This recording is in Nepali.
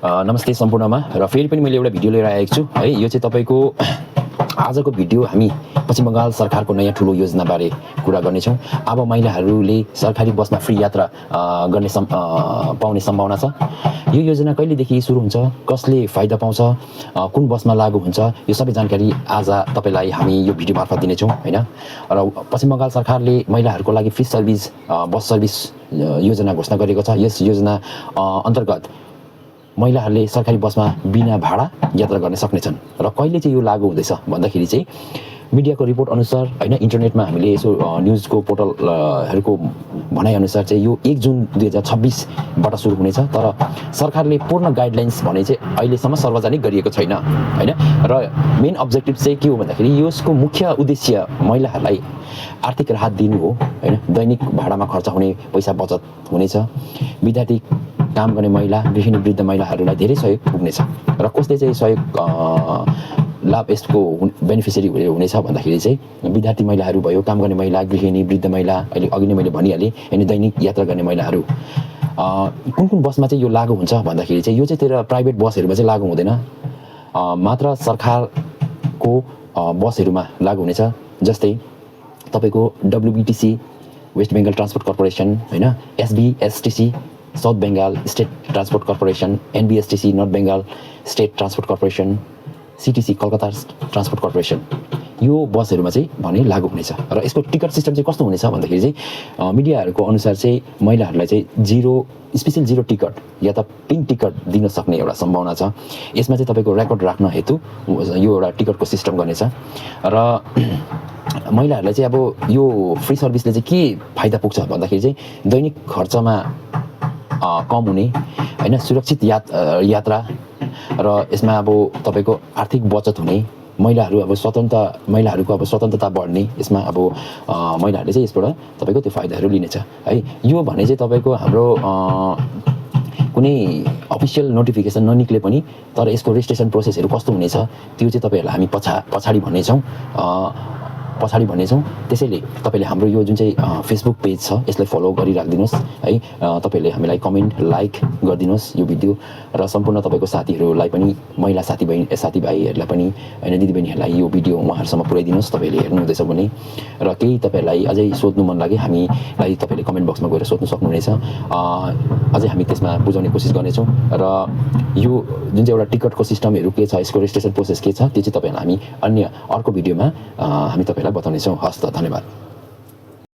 नमस्ते सम्पूर्णमा र फेरि पनि मैले एउटा भिडियो लिएर आएको छु है। यो चाहिँ तपाईको आजको भिडियो हामी पश्चिम बङ्गाल सरकारको नयाँ ठुलो योजनाबारे कुरा गर्नेछौँ। अब महिलाहरूले सरकारी बसमा फ्री यात्रा गर्ने पाउने सम्भावना छ। यो योजना कहिलेदेखि सुरु हुन्छ, कसले फाइदा पाउँछ, कुन बसमा लागू हुन्छ, यो सबै जानकारी आज तपाईलाई हामी यो भिडियो मार्फत दिनेछौँ हैन। र पश्चिम बङ्गाल सरकारले महिलाहरूको लागि फ्री सर्भिस बस सर्भिस योजना घोषणा गरेको छ। यस योजना अन्तर्गत महिलाहरूले सरकारी बसमा बिना भाडा यात्रा गर्न सक्नेछन्। र कहिले चाहिँ यो लागू हुँदैछ भन्दाखेरि चाहिँ मिडियाको रिपोर्ट अनुसार हैन, इन्टरनेटमा हामीले यसो न्युजको पोर्टलहरूको भनाइअनुसार चाहिँ यो 1 जुन 2026 बाट सुरु हुनेछ। तर सरकारले पूर्ण गाइडलाइन्स भने चाहिँ अहिलेसम्म सार्वजनिक गरिएको छैन हैन। र मेन अब्जेक्टिभ चाहिँ के हो भन्दाखेरि यसको मुख्य उद्देश्य महिलाहरूलाई आर्थिक राहत दिनु हो हैन। दैनिक भाडामा खर्च हुने पैसा बचत हुनेछ। विद्यार्थी, काम गर्ने महिला, गृहिणी, वृद्ध महिलाहरूलाई धेरै सहयोग पुग्नेछ। र कसले चाहिँ सहयोग लाभ यसको बेनिफिसियरी हुनेछ भन्दाखेरि चाहिँ विद्यार्थी महिलाहरू भयो, काम गर्ने महिला, गृहिणी, वृद्ध महिला, अहिले अघि नै मैले भनिहालेँ, अनि दैनिक यात्रा गर्ने महिलाहरू। कुन कुन बसमा चाहिँ यो लागू हुन्छ भन्दाखेरि चाहिँ यो चाहिँ तेरो प्राइभेट बसहरूमा चाहिँ लागू हुँदैन, मात्र सरकारको बसहरूमा लागू हुनेछ। जस्तै तपाईँको WBTC West Bengal Transport Corporation हैन, SBSTC South Bengal State Transport Corporation, NBSTC North Bengal State Transport Corporation, CTC Calcutta Transport Corporation, यो बसहरूमा चाहिँ भने लागू हुनेछ। र यसको टिकट सिस्टम चाहिँ कस्तो हुनेछ भन्दाखेरि चाहिँ मिडियाहरूको अनुसार चाहिँ महिलाहरूलाई चाहिँ स्पेसल जिरो टिकट या त पिङ्क टिकट दिन सक्ने एउटा सम्भावना छ। यसमा चाहिँ तपाईँको रेकर्ड राख्न हेतु यो एउटा टिकटको सिस्टम गर्नेछ। र महिलाहरूलाई चाहिँ अब यो फ्री सर्भिसले चाहिँ के फाइदा पुग्छ भन्दाखेरि चाहिँ दैनिक खर्चमा कम हुने हैन, सुरक्षित यात्रा, र यसमा अब तपाईँको आर्थिक बचत हुने, महिलाहरूको अब स्वतन्त्रता बढ्ने। यसमा अब महिलाहरूले चाहिँ यसबाट तपाईँको त्यो फाइदाहरू लिनेछ है। यो भने चाहिँ तपाईँको हाम्रो कुनै अफिसियल नोटिफिकेसन ननिक्ले पनि तर यसको रेजिस्ट्रेसन प्रोसेसहरू कस्तो हुनेछ त्यो चाहिँ तपाईँहरूलाई हामी पछाडि भन्नेछौँ। त्यसैले तपाईँले हाम्रो यो जुन चाहिँ फेसबुक पेज छ यसलाई फलो गरिराखिदिनुहोस् है। तपाईँहरूले हामीलाई कमेन्ट, लाइक गरिदिनुहोस् यो भिडियो, र सम्पूर्ण तपाईँको साथीहरूलाई पनि, महिला साथीभाइहरूलाई पनि होइन, दिदीबहिनीहरूलाई यो भिडियो उहाँहरूसम्म पुर्याइदिनुहोस् तपाईँहरूले हेर्नुहुँदैछ भने। र केही तपाईँहरूलाई अझै सोध्नु मन लागे हामीलाई तपाईँले कमेन्ट बक्समा गएर सोध्नु सक्नुहुनेछ। अझै हामी त्यसमा बुझाउने कोसिस गर्नेछौँ। र यो जुन चाहिँ एउटा टिकटको सिस्टमहरू के छ, यसको रेजिस्ट्रेसन प्रोसेस के छ, त्यो चाहिँ तपाईँहरूलाई हामी अर्को भिडियोमा हामी तपाईँलाई बताउनेछौँ। हस् त, धन्यवाद।